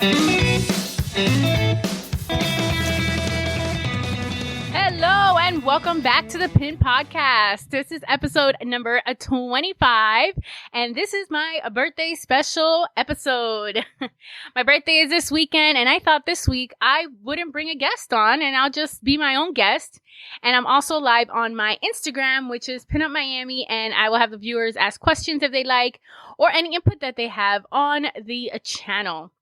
Hello and welcome back to the Pin Podcast. This is episode number 25 and this is my birthday special episode. My birthday is this weekend and I thought this week I wouldn't bring a guest on and I'll just be my own guest. And I'm also live on my Instagram, which is PinUp Miami, and I will have the viewers ask questions if they like or any input that they have on the channel.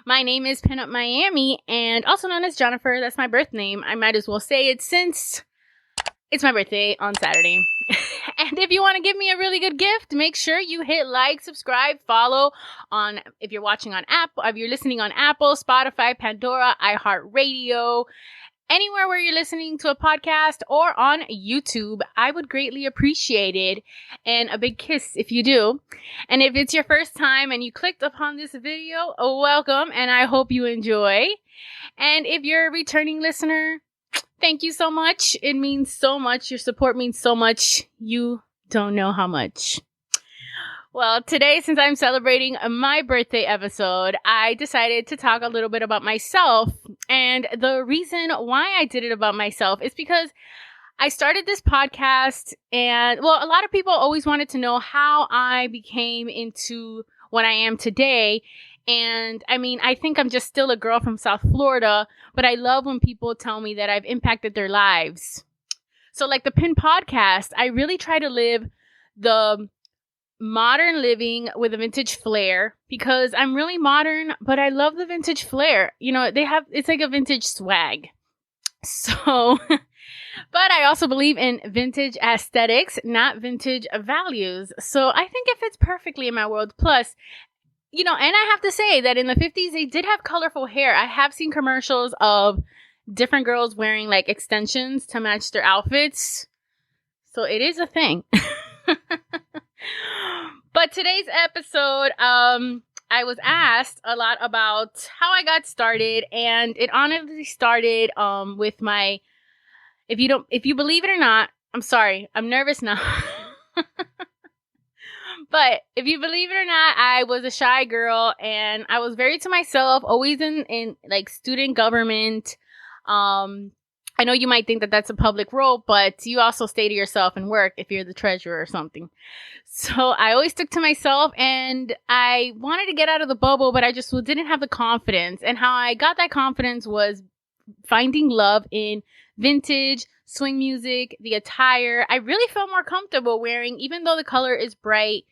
My name is PinUp Miami, and also known as Jennifer. That's my birth name. I might as well say it since it's my birthday on Saturday. And if you want to give me a really good gift, make sure you hit like, subscribe, follow on, if you're watching on Apple, if you're listening on Apple, Spotify, Pandora, iHeartRadio, anywhere where you're listening to a podcast or on YouTube. I would greatly appreciate it. And a big kiss if you do. And if it's your first time and you clicked upon this video, welcome and I hope you enjoy. And if you're a returning listener, thank you so much. It means so much. Your support means so much. You don't know how much. Well, today, since I'm celebrating my birthday episode, I decided to talk a little bit about myself. And the reason why I did it about myself is because I started this podcast and, well, a lot of people always wanted to know how I became into what I am today. And I mean, I think I'm just still a girl from South Florida, but I love when people tell me that I've impacted their lives. So like the Pin Podcast, I really try to live the modern living with a vintage flair because I'm really modern, but I love the vintage flair. You know, it's like a vintage swag. So, but I also believe in vintage aesthetics, not vintage values. So I think it fits perfectly in my world. Plus, you know, and I have to say that in the 50s, they did have colorful hair. I have seen commercials of different girls wearing like extensions to match their outfits. So it is a thing. But today's episode, I was asked a lot about how I got started, and it honestly started with my, if you believe it or not, I'm sorry, I'm nervous now. But if you believe it or not, I was a shy girl and I was very to myself, always in like student government. I know you might think that that's a public role, but you also stay to yourself and work if you're the treasurer or something. So I always stuck to myself and I wanted to get out of the bubble, but I just didn't have the confidence. And how I got that confidence was finding love in vintage, swing music, the attire. I really felt more comfortable wearing, even though the color is bright,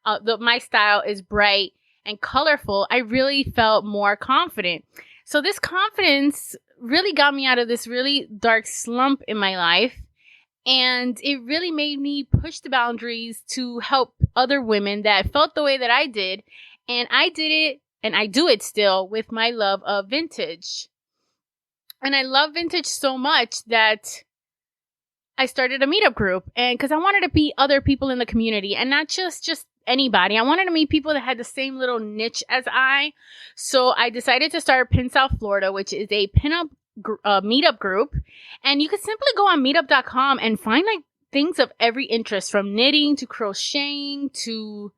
my style is bright and colorful, I really felt more confident. So this confidence really got me out of this really dark slump in my life. And it really made me push the boundaries to help other women that felt the way that I did. And I did it, and I do it still, with my love of vintage. And I love vintage so much that I started a meetup group. And because I wanted to meet other people in the community and not just anybody. I wanted to meet people that had the same little niche as I. So I decided to start Pin South Florida, which is a pinup meetup group. And you could simply go on meetup.com and find like things of every interest, from knitting to crocheting to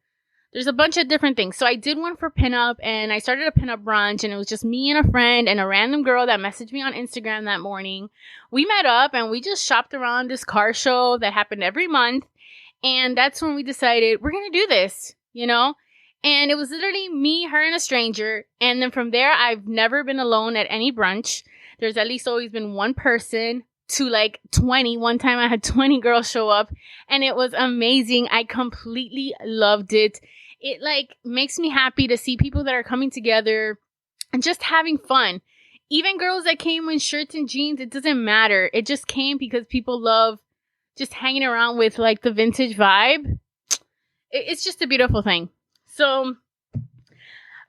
there's a bunch of different things. So I did one for pinup and I started a pinup brunch, and it was just me and a friend and a random girl that messaged me on Instagram that morning. We met up and we just shopped around this car show that happened every month. And that's when we decided we're going to do this, you know? And it was literally me, her, and a stranger. And then from there, I've never been alone at any brunch. There's at least always been one person to like 20. One time I had 20 girls show up and it was amazing. I completely loved it. It like makes me happy to see people that are coming together and just having fun. Even girls that came in shirts and jeans, it doesn't matter. It just came because people love just hanging around with like the vintage vibe. It's just a beautiful thing. So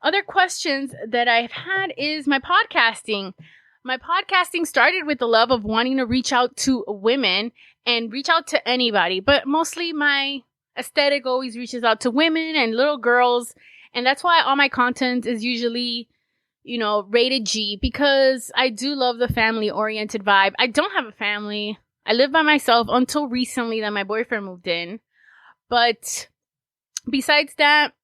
other questions that I've had is my podcasting. My podcasting started with the love of wanting to reach out to women and reach out to anybody, but mostly my aesthetic always reaches out to women and little girls. And that's why all my content is usually, you know, rated G, because I do love the family oriented vibe. I don't have a family. I live by myself until recently that my boyfriend moved in. But besides that,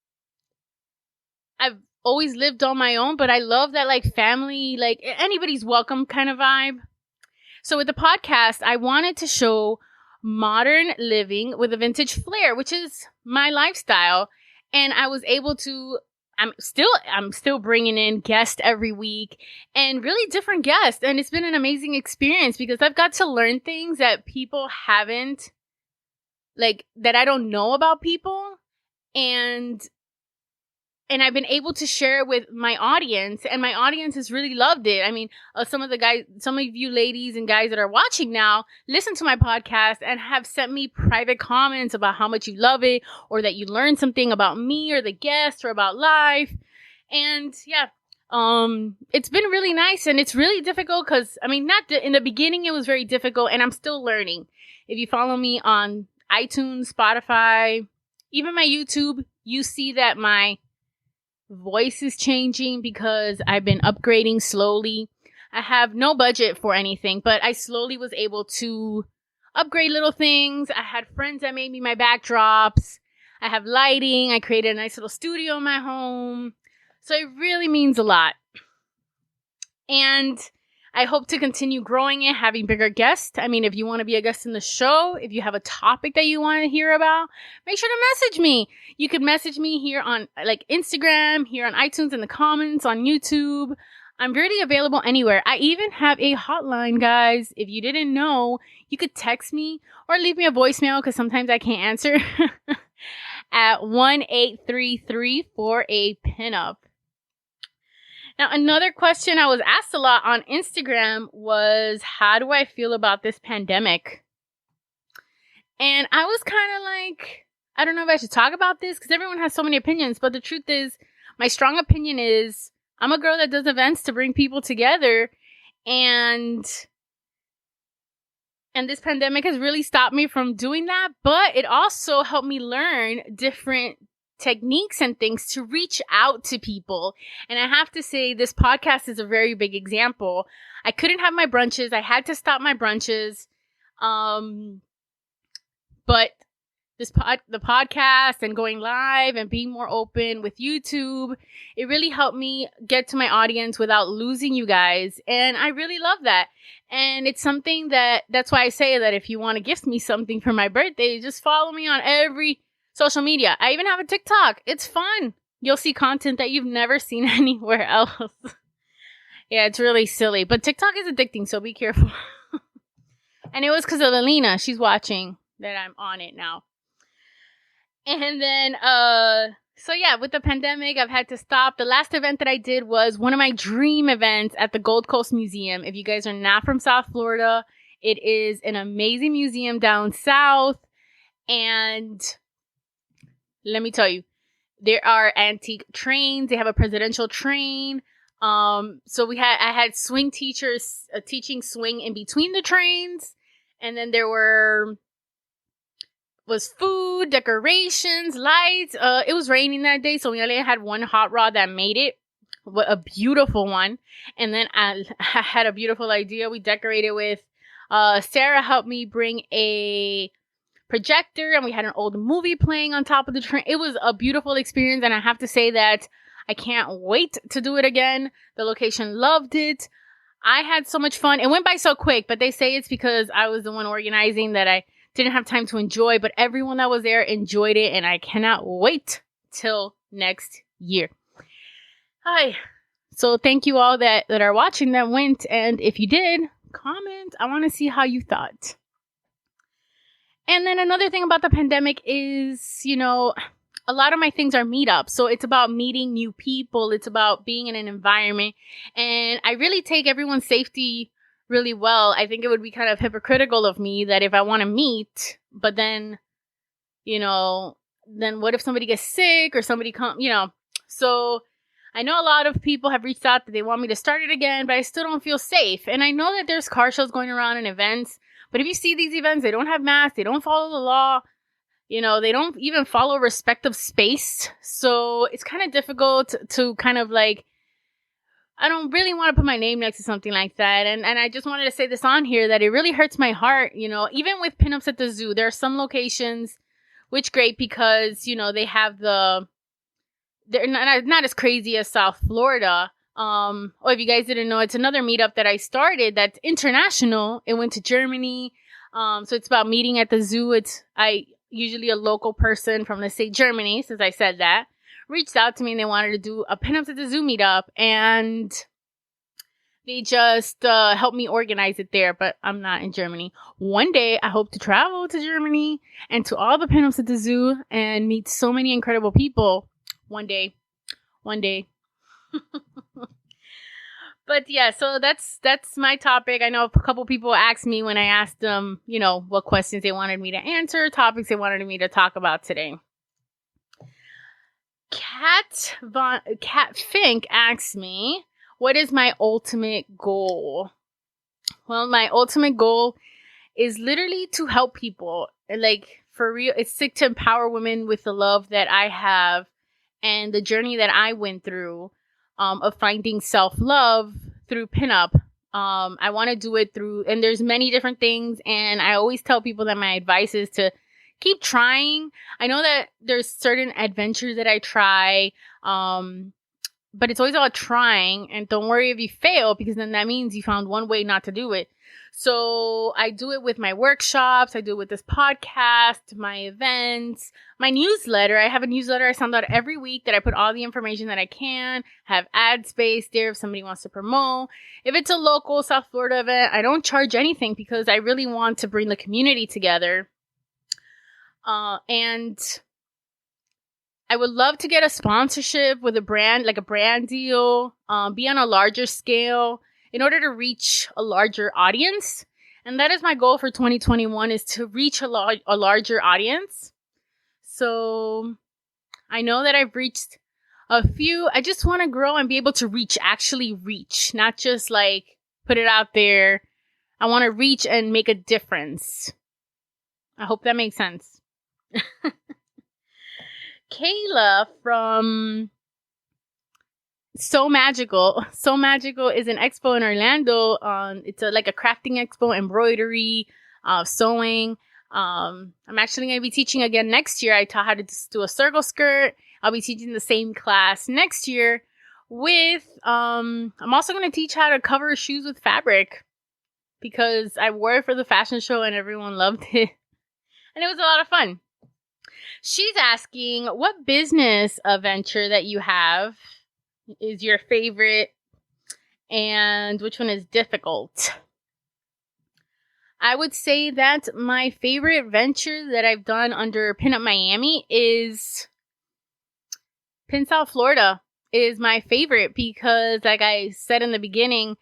I've always lived on my own, but I love that like family, like anybody's welcome kind of vibe. So with the podcast, I wanted to show modern living with a vintage flair, which is my lifestyle. And I was able to, I'm still bringing in guests every week, and really different guests. And it's been an amazing experience because I've got to learn things that people haven't, like, that I don't know about people. And I've been able to share it with my audience, and my audience has really loved it. I mean, some of you ladies and guys that are watching now listen to my podcast and have sent me private comments about how much you love it, or that you learned something about me or the guest or about life. And yeah, it's been really nice, and it's really difficult because, I mean, in the beginning, it was very difficult, and I'm still learning. If you follow me on iTunes, Spotify, even my YouTube, you see that my voice is changing because I've been upgrading slowly. I have no budget for anything, but I slowly was able to upgrade little things. I had friends that made me my backdrops. I have lighting. I created a nice little studio in my home. So it really means a lot. And I hope to continue growing it, having bigger guests. I mean, if you want to be a guest in the show, if you have a topic that you want to hear about, make sure to message me. You could message me here on like Instagram, here on iTunes in the comments, on YouTube. I'm really available anywhere. I even have a hotline, guys. If you didn't know, you could text me or leave me a voicemail because sometimes I can't answer at 1-833-4A-PinUp. Now, another question I was asked a lot on Instagram was, how do I feel about this pandemic? And I was kind of like, I don't know if I should talk about this because everyone has so many opinions. But the truth is, my strong opinion is I'm a girl that does events to bring people together. And this pandemic has really stopped me from doing that. But it also helped me learn different techniques and things to reach out to people. And I have to say, this podcast is a very big example. I couldn't have my brunches. I had to stop my brunches. But the podcast and going live and being more open with YouTube, it really helped me get to my audience without losing you guys. And I really love that. And it's something that's why I say that if you want to gift me something for my birthday, just follow me on every social media. I even have a TikTok. It's fun. You'll see content that you've never seen anywhere else. Yeah, it's really silly. But TikTok is addicting, so be careful. And it was because of Alina. She's watching that I'm on it now. And then, so yeah, with the pandemic, I've had to stop. The last event that I did was one of my dream events at the Gold Coast Museum. If you guys are not from South Florida, it is an amazing museum down south. And let me tell you, there are antique trains. They have a presidential train. So I had swing teachers teaching swing in between the trains. And then there was food, decorations, lights. It was raining that day, so we only had one hot rod that made it. A beautiful one. And then I had a beautiful idea. We decorated with, Sarah helped me bring a projector, and we had an old movie playing on top of the train. It was a beautiful experience, and I have to say that I can't wait to do it again. The location loved it. I had so much fun. It went by so quick, but they say it's because I was the one organizing that I didn't have time to enjoy, but everyone that was there enjoyed it, and I cannot wait till next year. Hi. So thank you all that are watching that went, and if you did, comment. I want to see how you thought. And then another thing about the pandemic is, a lot of my things are meetups. So it's about meeting new people. It's about being in an environment. And I really take everyone's safety really well. I think it would be kind of hypocritical of me that if I want to meet, but then, then what if somebody gets sick or somebody So I know a lot of people have reached out that they want me to start it again, but I still don't feel safe. And I know that there's car shows going around and events. But if you see these events, they don't have masks, they don't follow the law, they don't even follow respect of space. So it's kind of difficult to kind of like, I don't really want to put my name next to something like that. And I just wanted to say this on here that it really hurts my heart. Even with pinups at the zoo, there are some locations, which great because, they have the they're not as crazy as South Florida. If you guys didn't know, it's another meetup that I started that's international. It went to Germany. So it's about meeting at the zoo. I usually a local person from, let's say, Germany, since I said that, reached out to me and they wanted to do a Pinups at the Zoo meetup, and they just helped me organize it there, but I'm not in Germany. One day, I hope to travel to Germany and to all the Pinups at the Zoo and meet so many incredible people. One day. But yeah, so that's my topic. I know a couple people asked me when I asked them, what questions they wanted me to answer, topics they wanted me to talk about today. Kat Fink asked me, what is my ultimate goal? Well, my ultimate goal is literally to help people. Like, for real, it's sick to empower women with the love that I have and the journey that I went through of finding self-love through pinup. I want to do it through, and there's many different things, and I always tell people that my advice is to keep trying. I know that there's certain adventures that I try, but it's always about trying, and don't worry if you fail, because then that means you found one way not to do it. So I do it with my workshops. I do it with this podcast, my events, my newsletter. I have a newsletter I send out every week that I put all the information that I can, have ad space there if somebody wants to promote. If it's a local South Florida event, I don't charge anything because I really want to bring the community together. And I would love to get a sponsorship with a brand, like a brand deal, be on a larger scale in order to reach a larger audience. And that is my goal for 2021, is to reach a larger audience. So I know that I've reached a few. I just want to grow and be able to actually reach, not just like put it out there. I want to reach and make a difference. I hope that makes sense. Kayla from So Magical. So Magical is an expo in Orlando. It's like a crafting expo, embroidery, sewing. I'm actually going to be teaching again next year. I taught how to do a circle skirt. I'll be teaching the same class next year with, I'm also going to teach how to cover shoes with fabric, because I wore it for the fashion show and everyone loved it. And it was a lot of fun. She's asking, what business venture that you have is your favorite, and which one is difficult? I would say that my favorite venture that I've done under PinUp Miami is Pin South Florida. Is my favorite because, like I said in the beginning,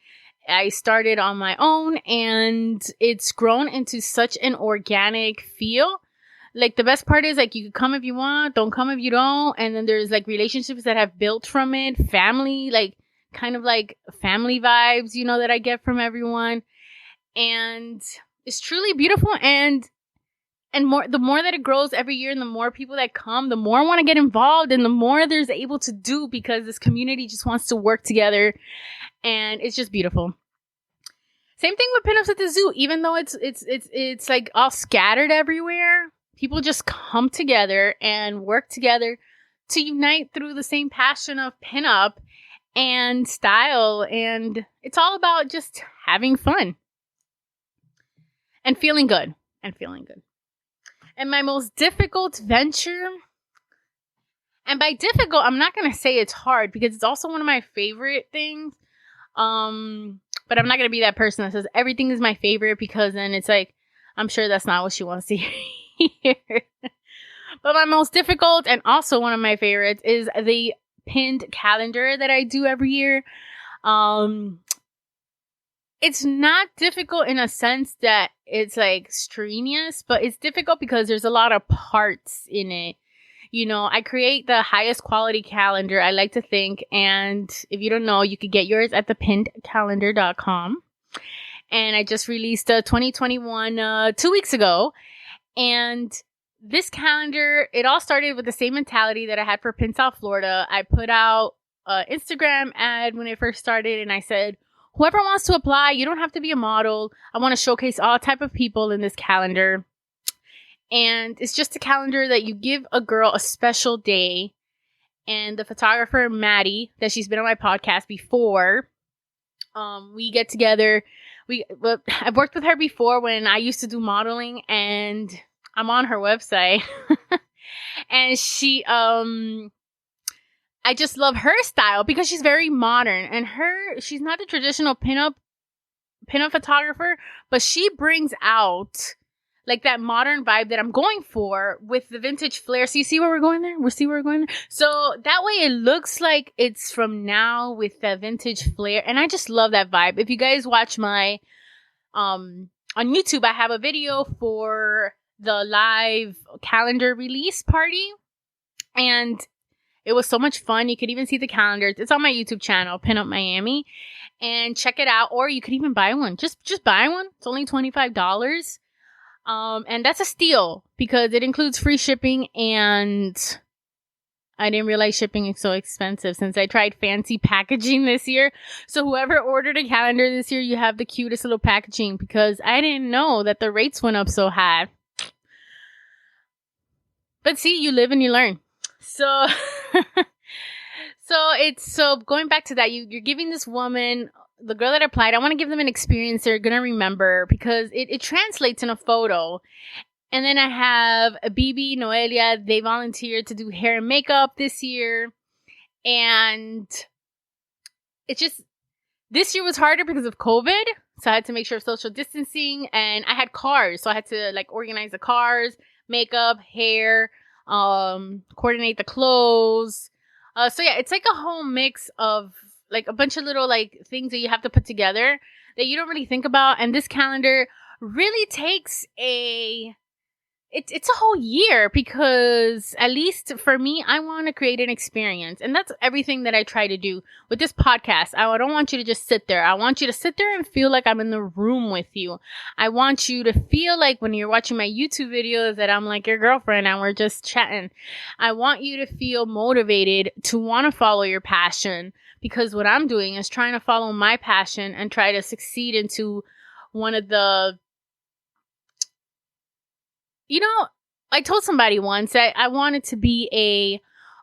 I started on my own and it's grown into such an organic feel. Like, the best part is, like, you can come if you want, don't come if you don't. And then there's, like, relationships that have built from it. Family, like, kind of like family vibes, that I get from everyone. And it's truly beautiful. And the more that it grows every year and the more people that come, the more I want to get involved and the more there's able to do, because this community just wants to work together. And it's just beautiful. Same thing with Pinups at the Zoo. Even though it's like all scattered everywhere, people just come together and work together to unite through the same passion of pinup and style. And it's all about just having fun and feeling good. And my most difficult venture, and by difficult, I'm not going to say it's hard, because it's also one of my favorite things. But I'm not going to be that person that says everything is my favorite, because then it's like, I'm sure that's not what she wants to hear. But my most difficult, and also one of my favorites, is the pinned calendar that I do every year. It's not difficult in a sense that it's like strenuous, but it's difficult because there's a lot of parts in it. I create the highest quality calendar, I like to think. And if you don't know, you could get yours at thepinnedcalendar.com. And I just released a 2021 2 weeks ago. And this calendar, it all started with the same mentality that I had for Pin South Florida. I put out an Instagram ad when it first started, and I said, whoever wants to apply, you don't have to be a model. I want to showcase all type of people in this calendar. And it's just a calendar that you give a girl a special day, and the photographer Maddie, that she's been on my podcast before. We get together. I've worked with her before when I used to do modeling, and I'm on her website. And I just love her style because she's very modern, and she's not the traditional pinup photographer, but she brings out like that modern vibe that I'm going for with the vintage flair. So you see where we're going there? So that way it looks like it's from now with that vintage flair. And I just love that vibe. If you guys watch my, on YouTube, I have a video for the live calendar release party. And it was so much fun. You could even see the calendars. It's on my YouTube channel, PinUp Miami. And check it out. Or you could even buy one. Just buy one. It's only $25. And that's a steal because it includes free shipping, and I didn't realize shipping is so expensive since I tried fancy packaging this year. So whoever ordered a calendar this year, you have the cutest little packaging because I didn't know that the rates went up so high. But see, you live and you learn. So, so going back to that, you're giving this woman, the girl that applied, I want to give them an experience they're going to remember because it translates in a photo. And then I have a BB, Noelia. They volunteered to do hair and makeup this year. And it's just, this year was harder because of COVID. So I had to make sure of social distancing, and I had cars. So I had to like organize the cars, makeup, hair, coordinate the clothes. So yeah, it's like a whole mix of like a bunch of little like things that you have to put together that you don't really think about. And this calendar really takes it's a whole year because at least for me, I want to create an experience. And that's everything that I try to do with this podcast. I don't want you to just sit there. I want you to sit there and feel like I'm in the room with you. I want you to feel like when you're watching my YouTube videos that I'm like your girlfriend and we're just chatting. I want you to feel motivated to want to follow your passion, because what I'm doing is trying to follow my passion and try to succeed into one of the, I told somebody once that I wanted to be a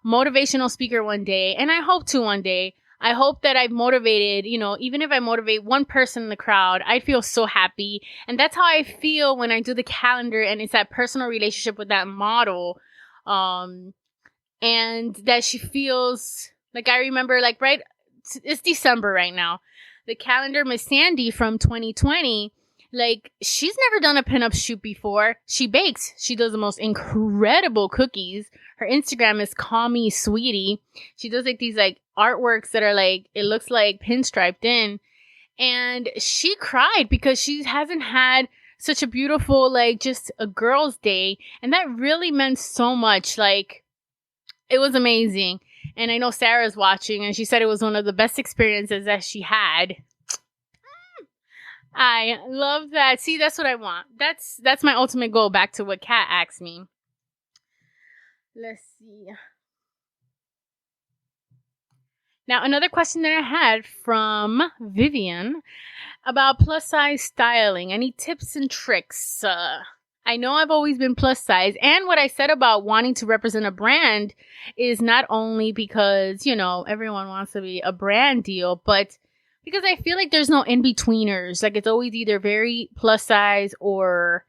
motivational speaker one day, and I hope to one day. I hope that I've motivated, even if I motivate one person in the crowd, I feel so happy. And that's how I feel when I do the calendar, and it's that personal relationship with that model. And that she feels like, I remember like, right, it's December right now. The calendar, Miss Sandy from 2020, like, she's never done a pinup shoot before. She bakes. She does the most incredible cookies. Her Instagram is Call Me Sweetie. She does like these like artworks that are like, it looks like pinstriped in. And she cried because she hasn't had such a beautiful, like, just a girl's day. And that really meant so much. Like, it was amazing. And I know Sarah's watching, and she said it was one of the best experiences that she had. I love that. See, that's what I want. That's my ultimate goal, back to what Kat asked me. Let's see. Now, another question that I had from Vivian about plus size styling. Any tips and tricks? I know I've always been plus size, and what I said about wanting to represent a brand is not only because, everyone wants to be a brand deal, but because I feel like there's no in-betweeners. Like, it's always either very plus size or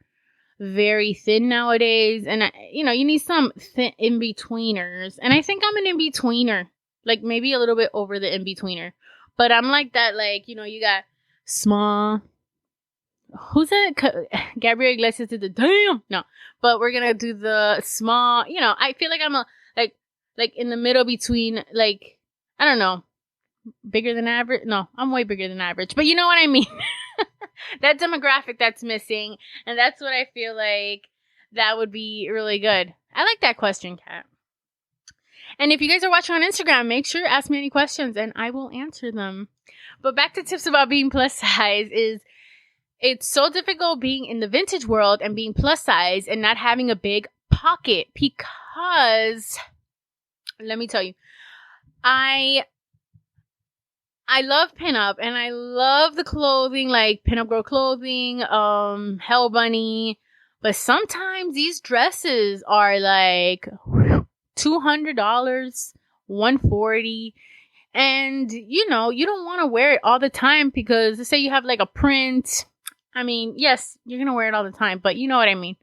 very thin nowadays. And, you need some thin in-betweeners. And I think I'm an in-betweener. Like, maybe a little bit over the in-betweener. But I'm like that, like, you got small. Who's that? Gabriel Iglesias did the damn. No. But we're going to do the small. I feel like I'm like in the middle between, like, I don't know. Bigger than average? No, I'm way bigger than average. But you know what I mean? That demographic that's missing. And that's what I feel like that would be really good. I like that question, Kat. And if you guys are watching on Instagram, make sure to ask me any questions and I will answer them. But back to tips about being plus size is it's so difficult being in the vintage world and being plus size and not having a big pocket because, let me tell you, I love pinup and I love the clothing, like pinup girl clothing, Hell Bunny. But sometimes these dresses are like $200, $140. And, you don't want to wear it all the time because let's say you have like a print. I mean, yes, you're going to wear it all the time, but you know what I mean.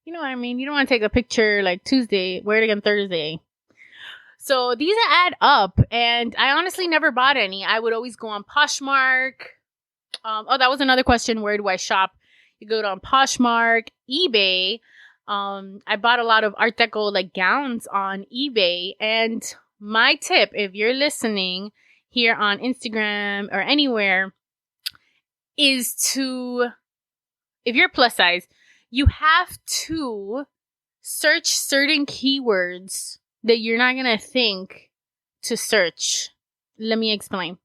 You know what I mean? You don't want to take a picture like Tuesday, wear it again Thursday. So these add up, and I honestly never bought any. I would always go on Poshmark. That was another question. Where do I shop? You go on Poshmark, eBay. I bought a lot of Art Deco like gowns on eBay. And my tip, if you're listening here on Instagram or anywhere, is to, if you're plus size, you have to search certain keywords that you're not going to think to search. Let me explain.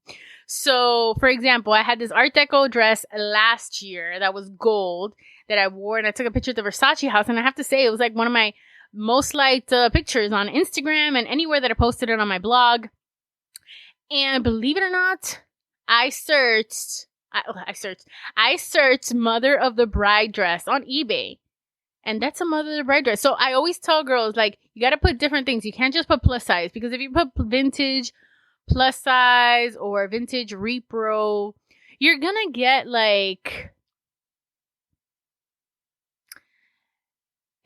So, for example, I had this Art Deco dress last year that was gold that I wore, and I took a picture at the Versace house, and I have to say it was like one of my most liked pictures on Instagram and anywhere that I posted it on my blog. And believe it or not, I searched Mother of the Bride dress on eBay. And that's a Mother of the Bride dress. So I always tell girls, like, you got to put different things. You can't just put plus size, because if you put vintage plus size or vintage repro, you're going to get like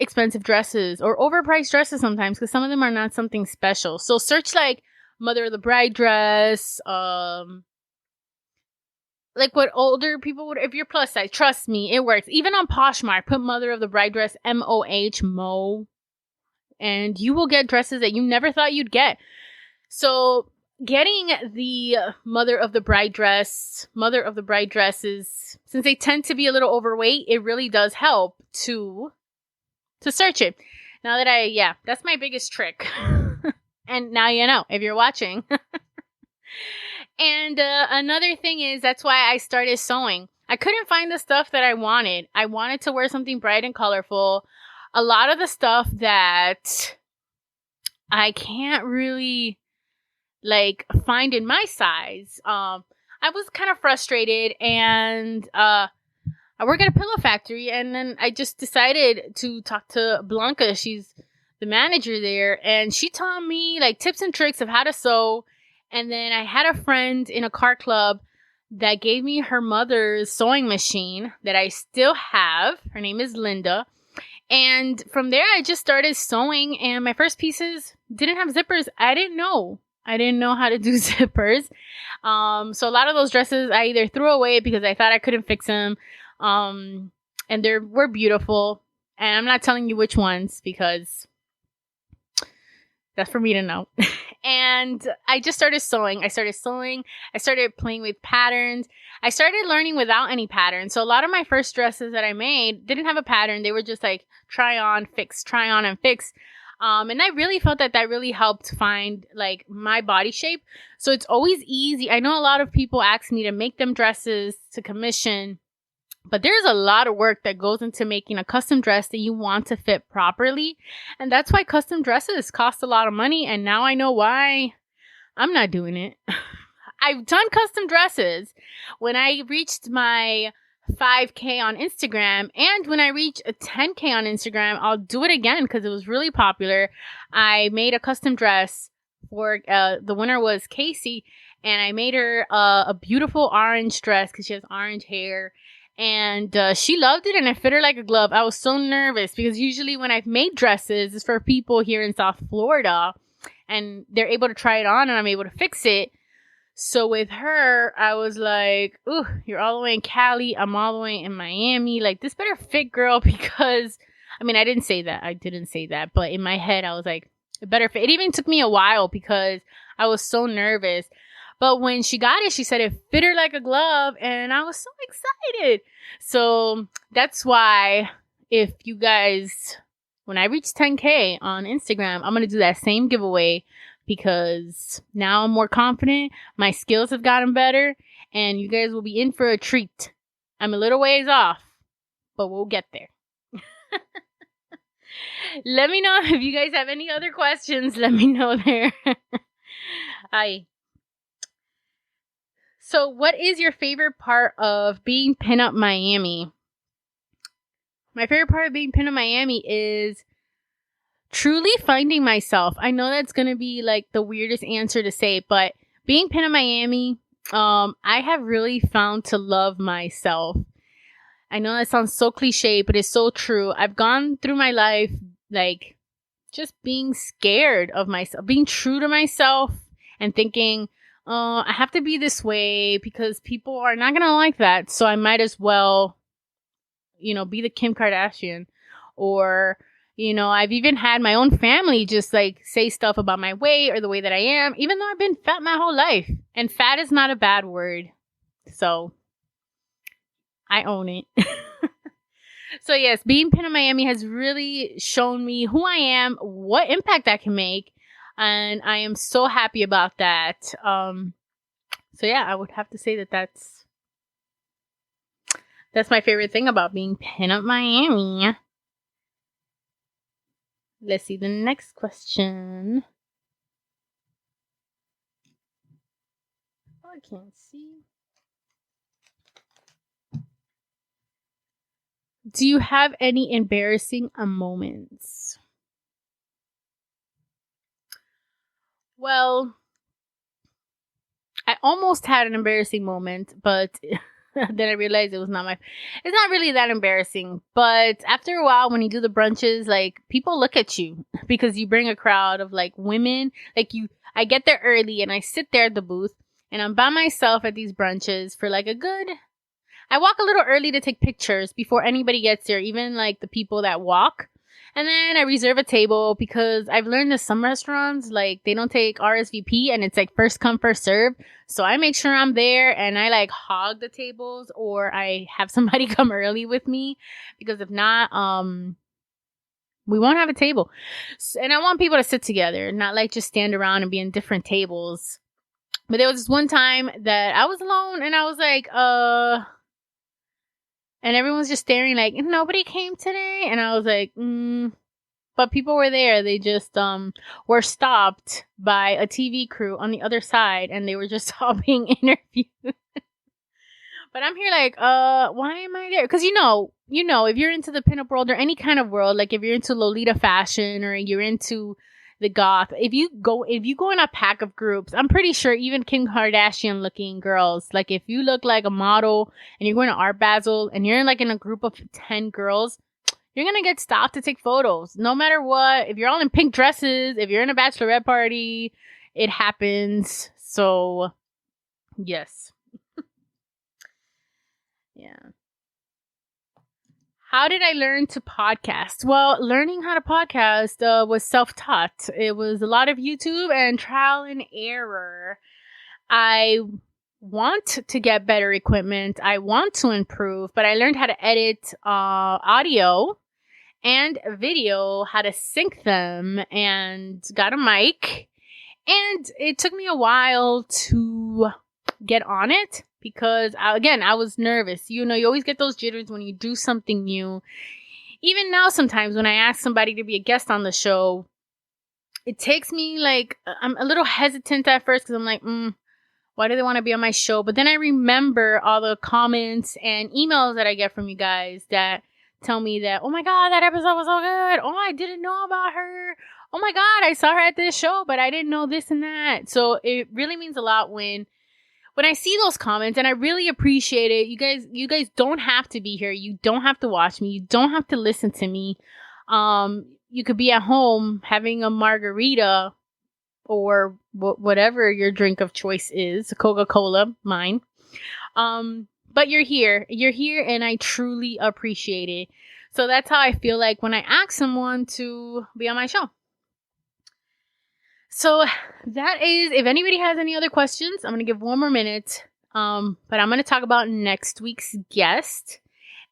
expensive dresses or overpriced dresses sometimes, because some of them are not something special. So search like Mother of the Bride dress, like what older people would, if you're plus size, trust me, it works. Even on Poshmark, put Mother of the Bride dress, MOH, Mo, and you will get dresses that you never thought you'd get. So getting the Mother of the Bride dresses, since they tend to be a little overweight, it really does help to search it. Now that that's my biggest trick. And now you know, if you're watching. And another thing is, that's why I started sewing. I couldn't find the stuff that I wanted. I wanted to wear something bright and colorful. A lot of the stuff that I can't really like find in my size. I was kind of frustrated, and I work at a pillow factory, and then I just decided to talk to Blanca. She's the manager there, and she taught me like tips and tricks of how to sew. And then I had a friend in a car club that gave me her mother's sewing machine that I still have. Her name is Linda. And from there, I just started sewing, and my first pieces didn't have zippers. I didn't know how to do zippers. So a lot of those dresses I either threw away because I thought I couldn't fix them. And they were beautiful. And I'm not telling you which ones because that's for me to know. And I just started sewing. I started playing with patterns. I started learning without any patterns. So a lot of my first dresses that I made didn't have a pattern. They were just like try on, fix, try on and fix. And I really felt that really helped find like my body shape. So it's always easy. I know a lot of people ask me to make them dresses to commission, but there's a lot of work that goes into making a custom dress that you want to fit properly. And that's why custom dresses cost a lot of money. And now I know why I'm not doing it. I've done custom dresses when I reached my 5K on Instagram, and when I reach a 10K on Instagram, I'll do it again because it was really popular. I made a custom dress for the winner was Casey, and I made her a beautiful orange dress because she has orange hair. And she loved it, and it fit her like a glove. I was so nervous because usually when I've made dresses, it's for people here in South Florida, and they're able to try it on, and I'm able to fix it. So with her, I was like, ooh, you're all the way in Cali. I'm all the way in Miami. Like, this better fit, girl, because, I mean, I didn't say that. But in my head, I was like, it better fit. It even took me a while because I was so nervous. But when she got it, she said it fit her like a glove, and I was so excited. So that's why if you guys, when I reach 10K on Instagram, I'm going to do that same giveaway because now I'm more confident. My skills have gotten better, and you guys will be in for a treat. I'm a little ways off, but we'll get there. Let me know if you guys have any other questions. Let me know there. Hi. So what is your favorite part of being PinUp Miami? My favorite part of being PinUp Miami is truly finding myself. I know that's going to be like the weirdest answer to say, but being PinUp Miami, I have really found to love myself. I know that sounds so cliche, but it's so true. I've gone through my life like just being scared of myself, being true to myself and thinking, I have to be this way because people are not going to like that. So I might as well, be the Kim Kardashian. Or, I've even had my own family just like say stuff about my weight or the way that I am, even though I've been fat my whole life. And fat is not a bad word. So I own it. So yes, being PinUp Miami has really shown me who I am, what impact I can make. And I am so happy about that. So yeah, I would have to say that that's my favorite thing about being PinUp Miami. Let's see the next question. Oh, I can't see. Do you have any embarrassing moments? Well, I almost had an embarrassing moment, but then I realized it's not really that embarrassing. But after a while, when you do the brunches, like people look at you because you bring a crowd of like women. I get there early and I sit there at the booth and I'm by myself at these brunches for like I walk a little early to take pictures before anybody gets there, even like the people that walk. And then I reserve a table because I've learned that some restaurants, like, they don't take RSVP and it's like first come, first serve. So I make sure I'm there and I like hog the tables or I have somebody come early with me because if not, we won't have a table. And I want people to sit together, not like just stand around and be in different tables. But there was this one time that I was alone and I was like, and everyone's just staring like, nobody came today? And I was like, But people were there. They just were stopped by a TV crew on the other side. And they were just all being interviewed. But I'm here like, why am I there? Because, if you're into the pinup world or any kind of world, like if you're into Lolita fashion or you're into the goth, if you go in a pack of groups, I'm pretty sure even Kim Kardashian looking girls, like if you look like a model and you're going to Art Basel and you're in a group of 10 girls, you're going to get stopped to take photos. No matter what, if you're all in pink dresses, if you're in a bachelorette party, it happens. So, yes. Yeah. How did I learn to podcast? Well, learning how to podcast was self-taught. It was a lot of YouTube and trial and error. I want to get better equipment. I want to improve, but I learned how to edit audio and video, how to sync them, and got a mic. And it took me a while to get on it because, I was nervous. You always get those jitters when you do something new. Even now, sometimes when I ask somebody to be a guest on the show, it takes me I'm a little hesitant at first because I'm like, why do they want to be on my show? But then I remember all the comments and emails that I get from you guys that tell me that, oh my God, that episode was so good. Oh, I didn't know about her. Oh my God, I saw her at this show, but I didn't know this and that. So it really means a lot when I see those comments, and I really appreciate it. You guys don't have to be here. You don't have to watch me. You don't have to listen to me. You could be at home having a margarita or whatever your drink of choice is, Coca-Cola, mine. But you're here. You're here, and I truly appreciate it. So that's how I feel like when I ask someone to be on my show. So that is, if anybody has any other questions, I'm going to give one more minute. But I'm going to talk about next week's guest.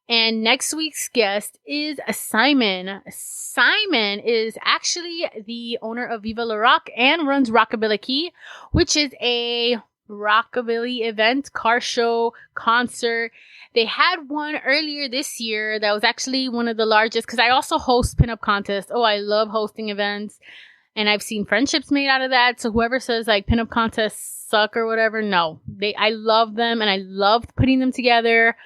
And next week's guest is Simon. Simon is actually the owner of Viva La Rock and runs Rockabilly Key, which is a rockabilly event, car show, concert. They had one earlier this year that was actually one of the largest, because I also host pinup contests. Oh, I love hosting events. And I've seen friendships made out of that. So whoever says like pinup contests suck or whatever, no. I love them and I love putting them together.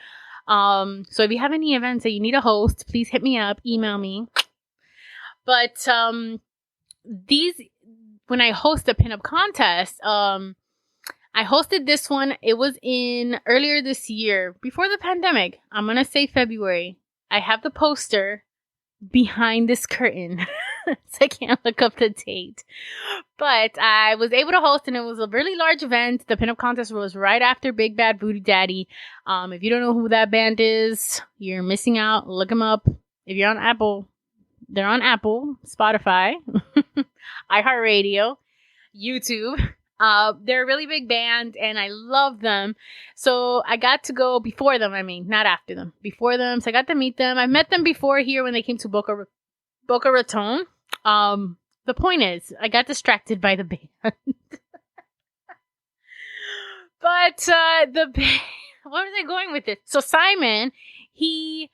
So if you have any events that you need a host, please hit me up, email me. But these, when I host a pinup contest, I hosted this one. It was in earlier this year, before the pandemic. I'm going to say February. I have the poster behind this curtain. So I can't look up the date. But I was able to host, and it was a really large event. The pinup contest was right after Big Bad Booty Daddy. If you don't know who that band is, you're missing out. Look them up. If you're on Apple, they're on Apple, Spotify, iHeartRadio, YouTube. They're a really big band, and I love them. So I got to go before them. I mean, not after them. Before them. So I got to meet them. I met them before here when they came to Boca Raton. The point is, I got distracted by the band. But where was I going with this? So Simon, he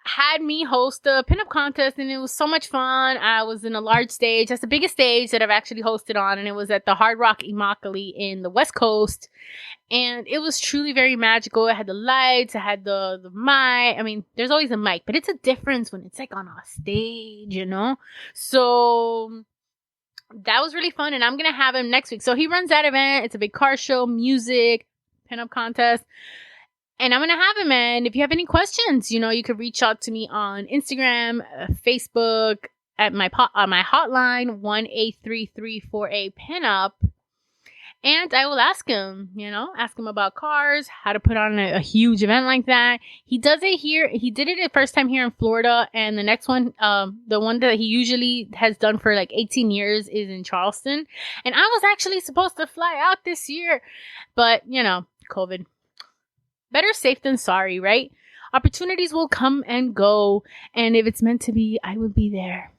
had me host a pinup contest, and it was so much fun. I was in a large stage. That's the biggest stage that I've actually hosted on, and it was at the Hard Rock Immokalee in the West Coast. And it was truly very magical. I had the lights, I had the mic. I mean, there's always a mic, but it's a difference when it's like on a stage, you know? So that was really fun, and I'm going to have him next week. So he runs that event. It's a big car show, music, pinup contest. And I'm going to have him, and if you have any questions, you know, you could reach out to me on Instagram, Facebook, at my hotline, 1-833-4A-PINUP. And I will ask him about cars, how to put on a huge event like that. He does it here. He did it the first time here in Florida. And the next one, the one that he usually has done for like 18 years is in Charleston. And I was actually supposed to fly out this year. But, you know, COVID. Better safe than sorry, right? Opportunities will come and go. And if it's meant to be, I will be there.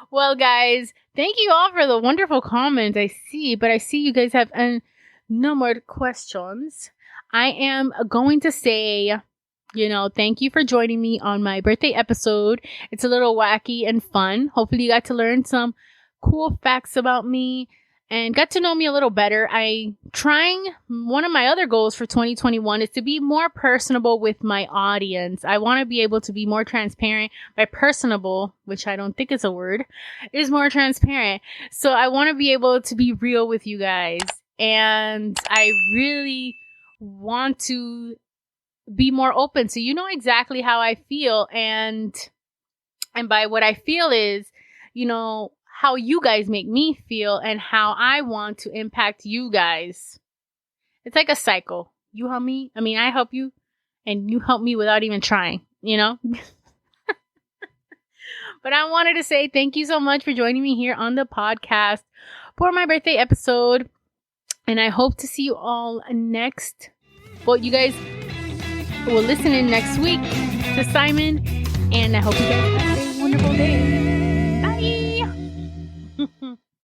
Well, guys, thank you all for the wonderful comments I see. But I see you guys have no more questions. I am going to say, thank you for joining me on my birthday episode. It's a little wacky and fun. Hopefully you got to learn some cool facts about me and got to know me a little better. One of my other goals for 2021 is to be more personable with my audience. I want to be able to be more transparent. By personable, which I don't think is a word, is more transparent. So I want to be able to be real with you guys. And I really want to be more open. So you know exactly how I feel. And by what I feel is, how you guys make me feel and how I want to impact you guys. It's like a cycle. You help me. I help you and you help me without even trying, But I wanted to say thank you so much for joining me here on the podcast for my birthday episode. And I hope to see you all next. Well, you guys will listen in next week to Simon. And I hope you guys